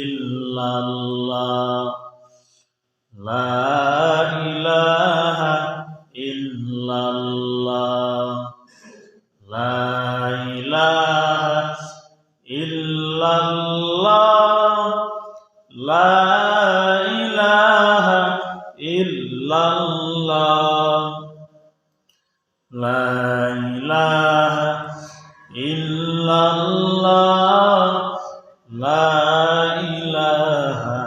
ইল্লাল্লাহ লা ইলাহা ইল্লাল্লাহ লা ইলাহা ইল্লাল্লাহ লা ইলাহা ইল্লাল্লাহ লা ইলাহা ইল্লাল্লাহ লা ইলাহা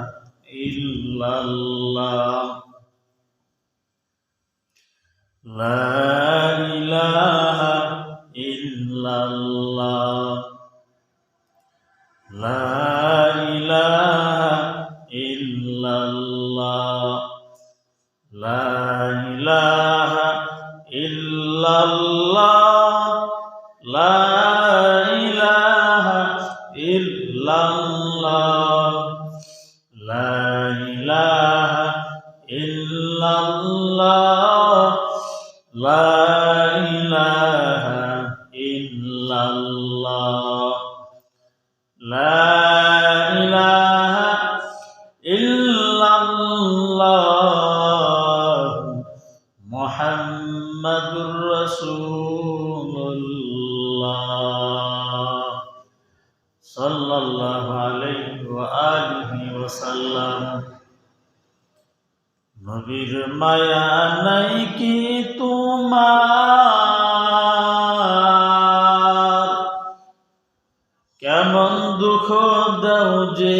ইল্লাল্লাহ লা ইলাহা ইল্লাল্লাহ লা ইলাহা ইল্লাল্লাহ লা ইলাহা ইল্লাল্লাহ লা ইলাহা ইল্লাল্লাহ লা ইলাহা ইল্লাল্লাহ লা ইলাহা ইল্লাল্লাহ লা ইলাহা ইল্লাল্লাহ মুহাম্মাদুর রাসূলুল্লাহ সাল্লাল্লাহু আলাইহি ওয়া আলিহি ওয়াসাল্লাম। নবীর মায়া নাই কি তোমার, কেমন দুঃখ দাও যে